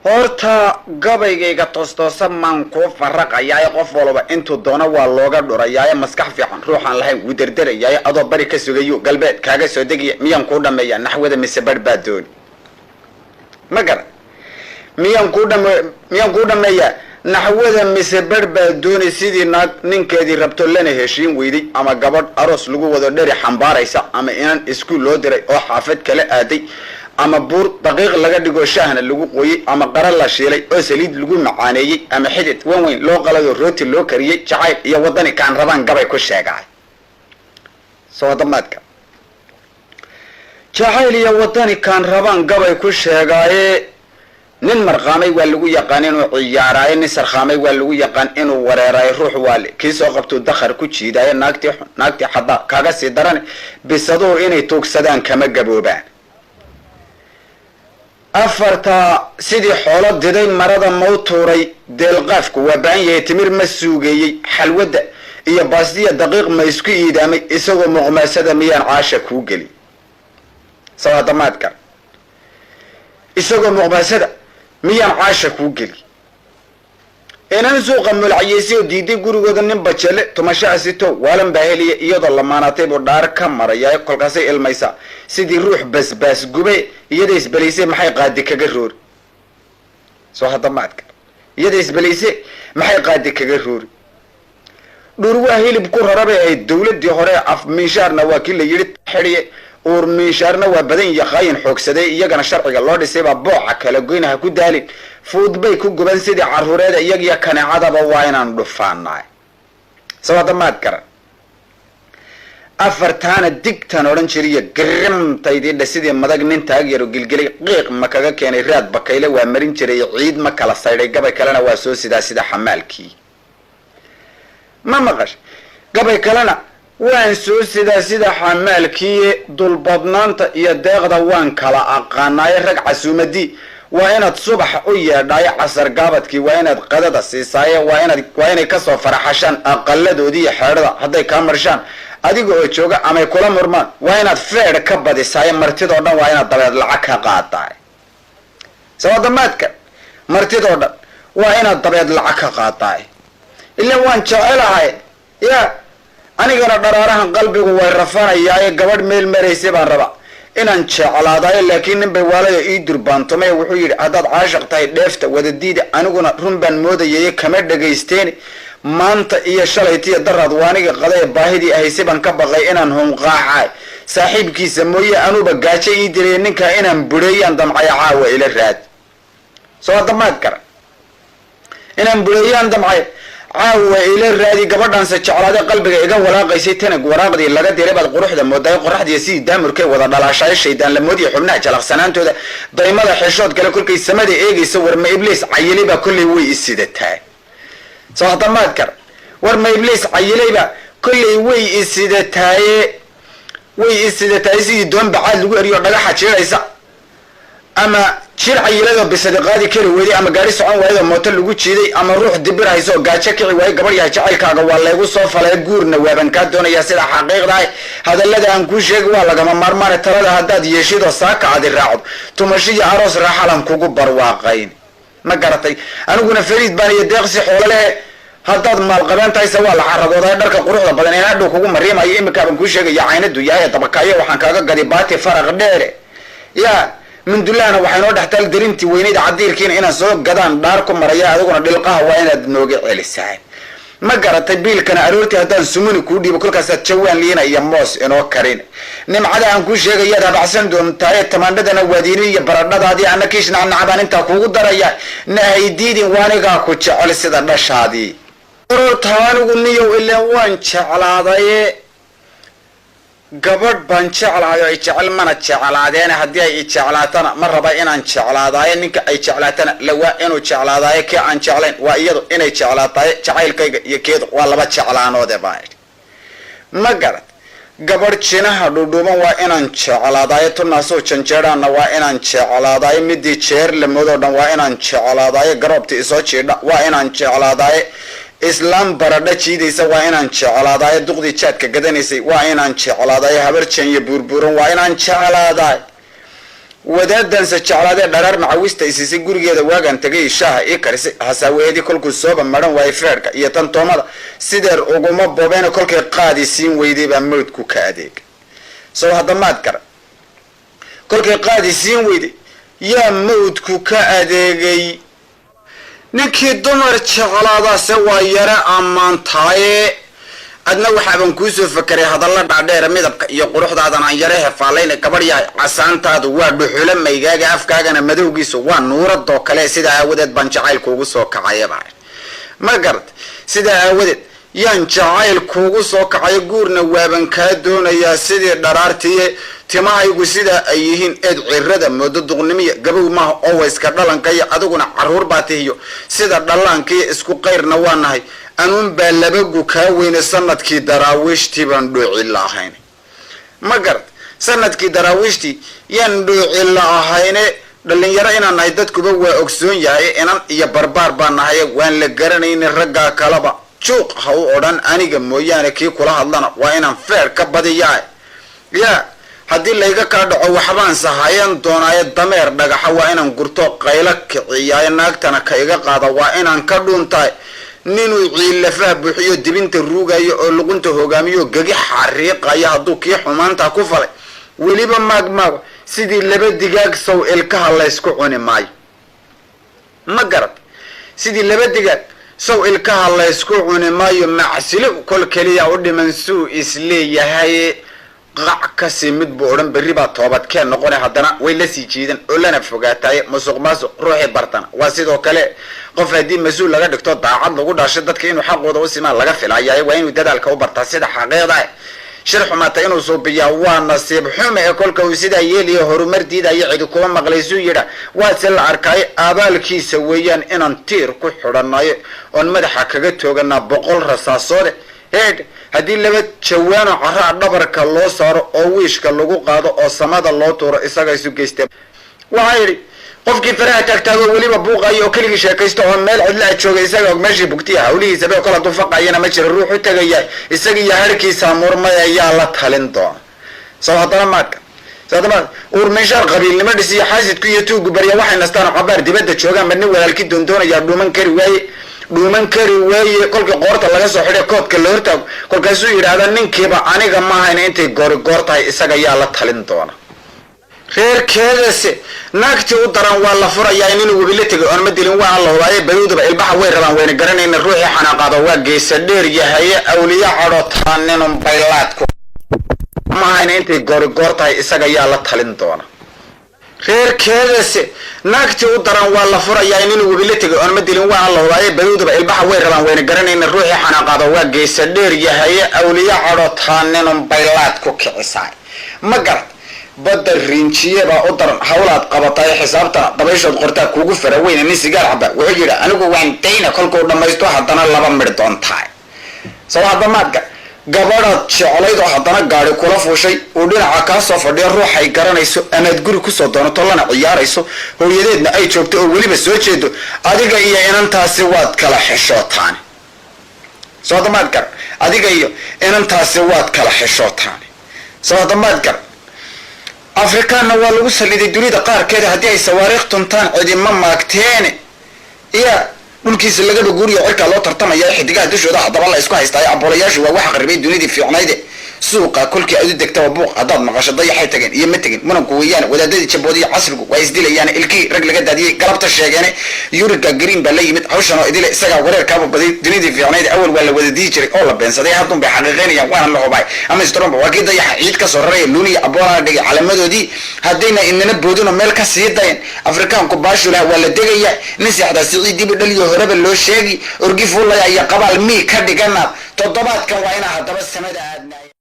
horta gabaygayga toostoosa maan kuu faraqayaaye qof walba intuu doono waa looga dhurayaaye maskax fiican ruuxaan lahayn wuu derderayaaye adoo bari ka sugayo galbeed kaaga soo degiya miyaan kuu dhameeyaa naxwada mise barh baa dooni ma garan miyaan kuu dhameeyaa naxwada mise barh baa dooni sidii naag ninkeedii rabto lana heshiin weyday ama gabadh aroos lagu wado dheri xambaaraysa ama inan iskuul loo diray oo xaafad kala aaday ama buur daqiiq laga dhigo shaahna lagu qoyey ama qara la shiilay oo saliid lagu macaaneeyey ama xidid wan weyn loo qalayo rooti loo kariyey jacayl iyo wadani kaan rabaan gabay ku sheegaay soo damaadka jacayl iyo wadani kaan rabaan gabay ku sheegaaye nin marqaamay waa lagu yaqaan inuu ciyaaraayo nin sarqaamay waa lagu yaqaan inuu wareeraayo ruux waale kii soo qabtuu dakhar ku jiidaayo naagtii xadaa kaaga sii daran bisaduhu inay tuugsadaan kama gaboobaan afartaa sidii xoolo diday marada mau tuuray deelqaafku waa baan yahay timir ma suugeeyey xalwadda iyo baastiya daqiiq ma isku iidaamay isagoo muqmaasada miyaan caasha kuu geli sawaadamaadka isagoo muqmaasada miyaan caasha kuu geli inan suuqa mulcayeysay oo diiday gurigooda nin bajele tumasho asito waalan baa heliya iyadoo lamaanatay buu dhaar ka maraya kolkaasay ilmaysaa sidii ruux basbaas gube iyada isbalaysay maxay qaadi kaga roori soo hadamaadka iyada isbalaysay maxay qaadi kaga roori dhur waa hilib ku rarabay ay dawladii hore af miishaarna waa kii la yidhi xidhiye uur miishaarna waa badan iyo qaayin xoogsaday iyagana sharciga loo dhisay baa booca kala goynaha ku daalin fuud bay ku guban sidii caruureeda iyagiyo kaneecadaba waa inaan dhufaanaay sawadamaad garan afartaana digtan odhan jiriyo garimtaydii sidii madag nin taag yaro gilgilay qiiq ma kaga keenay raad bakayle waa marin jiray ciid ma kala saydhay gabay kalena waa soo sidaa sida xamaalkii ma maqash gabay kalena waan soo sidaa sida xamaalkii dulbadnaanta iyo deeqda waan kala aqaanaaye rag casuumadii waa inaad subax u yeedhaayo casar gaabadkii waa inaad qadada siisaaye waa inay kasoo faraxashaan aqaladoodii iyo xeedhada hadday kaa marshaan adiga oo jooga amay kula murmaan waa inaad feedh ka badisaaye martidoo dhan waa inaad dabeed lacag ka qaadaay sawadamaadka martidoo dhan waa inaad dabeed lacag ka qaadaay ilaan waan jecelahay ya anigana dharaarahan qalbigu way rafanayaaye gabadh meel maraysay baan raba inaan jeclaadayo laakiin nin bay waalayo ii durbaantumay wuxuu yidhi haddaad caashiq tahay dheefta wadadiida aniguna run baan moodayaye kama dhagaysteeni maanta iyo shalaytiyo daraad waaniga qadae baahidii ahaysay baan ka baqay inaan hunqaacaay saaxiibkiisa mooye anuuba gaajo ii dilay ninkaa inaan bureeyaan damcaya caawa ila raad soo damaad garan inaan bureeyaan damcay caawa ila raadi gabadhaanse jeclaade qalbiga iga walaaqaysay tanag waraaqdii laga diray baad quruxda moodaay qoraxdiiyo sidii daamurkay wada dhalaashaay shaydaan lamoodiya xubnaha jalaqsanaantooda daymada xeshood kale kolkay samada eegaysa warma ibliis cayilay kolley way isidataa soo hadamaad kar warma ibliis cayilayba kolley way isidataay sidii doon bacaad lagu eriyo dhagaxa jiiraysa ama jir cayiladoo bisadi qaadi kari weyday ama gaari socon waayadoo mooto lagu jiiday ama ruux dibir haysoo gaajo kici waayo gabadh yahay jacaylkaaga waa laygu soo falay guurna waaban kaa doonayaa sida xaqiiqdahay hadallada aan kuu sheegi waa lagama maarmaane talada haddaad yeeshidoo saaka adi raacdo tumashiyo aroos raaxalan kugu barwaaqayn ma garatay aniguna fariid baan iyo deeqsi xoolo lehe haddaad maalqabeen tahayse waa la xaradooday dharka quruxda badan in hadhow kugu mariimayo imikaabaan kuu sheegaya caynadu yahay dabakaayo waxaan kaaga gadi baati faraq dheere ya mindulahna waxay noo dhextaal darintii weynayda cadiirkiina inaan soo gadaan dhaar ku maraya adiguna dhilqaha waa inaad nooga celisahay ma garatay biilkana aroortii haddaan sumuni kuu dhiibo kolkaasaad jawaan liina iyo moos inoo karin nimcada aan kuu sheegayaad habacsan doontaaye tamaandhadana waadiini iyo baradhadaadii ana kiishnacnacabaan intaa kuugu daraya nahaydiidin waanigaa ku jecel sida dhashaadii ororta anigu niyow ilaan waan jeclaadaye gabadh baan jeclahay oo ay jecel mana jeclaadeene haddii ay jeclaatana ma raba inaan jeclaadaaye ninka ay jeclaatana lawaa inuu jeclaadaaye kii aan jeclayn waa iyadu inay jeclaataaye jacaylkayga iyo keedu waa laba jeclaanoode baa idhi ma garad gabadh jinaha dhudhuuban waa inaan jeclaadaaye tunaasoo janjeedhaanna waa inaan jeclaadaaye midii jeer lamoodoo dhan waa inaan jeclaadaaye garoobtii isoo jiidha waa inaan jeclaadaaye islaam baradha jiidaysa waa inaan jeclaadaay duqdii jaadka gadanaysay waa inaan jeclaadaay habar jenya buurbuuran waa inaan jeclaadaay wadaadan sajaclaadee dharaar macawista isiisay gurigeeda waagaan tagay shaaha ii karisay hasaaweedii kolkuu sooba maran waayay feerka iyo tan toomada sideer uguma bobeena kolkay qaadi siin weyday baa mawdku ka adeegay soo hadda maad garan kolkay qaadi siin weyday yaa mawdku ka adeegay ninkii dumar jeclaadaase waa yara ammaantaaye adna waxaaban kuusoo fakeray hadalla dhaadheera midabka iyo quruxdaadan aan yara hefaalayna gabadh yahay casaantaadu waa dhuxula maygaaga afkaagana madowgiisu waa nuuradoo kale sidaa aawadeed baan jacaylkuugu soo kacayaba ma garad sidaa aawadeed yaan jacayl kuugu soo kacayo guurna waaban kaa doonayaa sidii dharaartiye timahaygu sidaa ay yihiin eed cirada moodo duqnimiya gabow maaha oo wayska dhalankaiyo adiguna caruur baa tihiyo sida dhallaankaiyo isku qayrna waa nahay anuun baa labagu kaa weyne sanadkii daraawiishtii baan dhooci la ahayn ma garad sanadkii daraawiishtii yaan dhooci la ahayne dhalinyaro inaan nahay dadkuba waa ogsoon yahay inan iyo barbaar baa nahaye waan la garanayna raggaa kalaba juuq ha u odhan aniga mooyaane kii kula hadlana waa inaan feer ka badiyaa yaa haddii layga kaa dhaco waxbaan sahayan doonaaye dameer dhagaxa waa inaan gurto qaylo kiciyaaye naagtana ka iga qaada waa inaan ka dhuuntahay ninuu ciilafaha buuxiyo dibinta ruugayo oo luqunta hogaamiyo gagi xariiqaya hadduu kii xumaantaa ku falay weliba maagmaago sidii laba digaag sow ilkaha laysku cuni maayo ma garad sidii laba digaag sow ilkaha laysku cuni maayo macsilo kol keliya u dhiman suu isleeyahay qac kasi mid buu odhan berri baa toobadkeen noqone haddana way la sii jiidan oo lana fogaataye musuq maasuq ruuxii bartana waa sidoo kale qof haddii mas-uul laga dhigto daacad lagu dhaasho dadka inuu xaqooda u simaan laga filayaye waa inuu dadaalka u bartaa sida xaqeeda shir xumaata inuu suubiyaa waa nasiib xume ee kolka uu sidaa yeeliyo horumar diidayo cidi kuwa maqlaysuu yidha waase la arkaayo abaalkiisa weeyaan inaan tiir ku xidhanayo oon madaxa kaga tooganaa 100 rasaasoode heed haddii laba jawaano caraa dhabarka loo saaro oo wiishka lagu qaado oo samada loo tuuro isaga isu geystay waxaa yidhi qofkii faraha taagtaago weliba buuqayo oo keligii sheekaysto oo meel cidla jooga isaga og meeshii bugtiya hawlihiisa bay kala dufaqayana ma jira ruux u tagaya isaga iyo harkiisa murmay ayaa la talin doona soo hadana maadka sadama meeshaar qabiilnimo dhisiyo xaasidku iyo tuugu bariya waxay nastaan qabaar dibadda joogaan badni walaalkii doondoonaya dhuuman kari waaye kolkii qoorta laga soo xidhay koodka la hortaago kolkaasuu yidhaahda ninkiiba aniga maahayn intay goor tahay isaga yaa la talin doona reerkeedase naagtii u daran waa la furayaa inuu wabila tegay oon ma dilin waa la hubaaye baduudaba ilbaxa way rabaan wayna garanayna ruuxii xanaaqaado waa geesa dheer yahay awliya cadhotaaninun baylaadku maahayn intay goor tahay isaga yaa la talin doona reerkeedase naagtii u daran waa la furayaa inuu wabila tegay oon ma dilin waa la hubaaye baduudaba ilbaxa way rabaan wayna garanayna ruuxii xanaaqaado waa geesa dheer yahay awliya cadhotaaninun baylaadku kicisaay ma garad badda riinjiyebaa u daran hawlaad qabatay xisaabtana dabayshood qortaa kuugu fara weyna nin sigaar caba wuxuu yidhi anigu waan dayna kolkuu dhammaysto haddana 2 midh doontahay soo hadda maadka gabadhaad jeclayd oo haddana gaari kula fuushay uu dhinaca kaa soo fadhiyo ruuxay garanayso amaad guri kusoo doonato lana ciyaarayso hooyadeedna ay joogto oo weliba soo jeedo adiga iyo inantaasi waad kala xishootaan soo hadda maadkar adiga iyo inantaasi waad kala xishootaan soo hadda maadkar afrikaanna waa lagu saliday dunida qaarkeeda haddii ay sawaariikh tuntaan cidima maagteene iya dhulkiisa lagaba guuriyo cirkaa loo tartamaya xidigaha dushooda haddaba la isku haystaayo aboolayaashu waa waxa qaribay dunidii fiicnayde suuqa kolkii aad u degtaba buuq haddaad maqasho dayaxay tageen iyo ma tegin muranku weeyaan wadaadadii jaboodiyo casrigu waa isdilayaan ilkii rag laga daadiyey galabta sheegeene yuriga green baa la yimid hawshan oo idile isagaa wareerkaaba baday dunidii fiicnayde awal waa la wada dii jiray oo la beensaday haddun bay xaqiiqaynayaan waana la hubay ama stromba waa kii dayaxa ciid ka soo raraya luuniya aboolana dhigay calamadoodii haddayna inana boodino meel ka sii dayan afrikaanku baashulaha waa la degaya nin seexdaa siciid dibi dhaliyo horeba loo sheegi orgi fuulaya iyo qabaal mii ka dhigana toddobaadkan waa inaa haddaba samada aadnaayo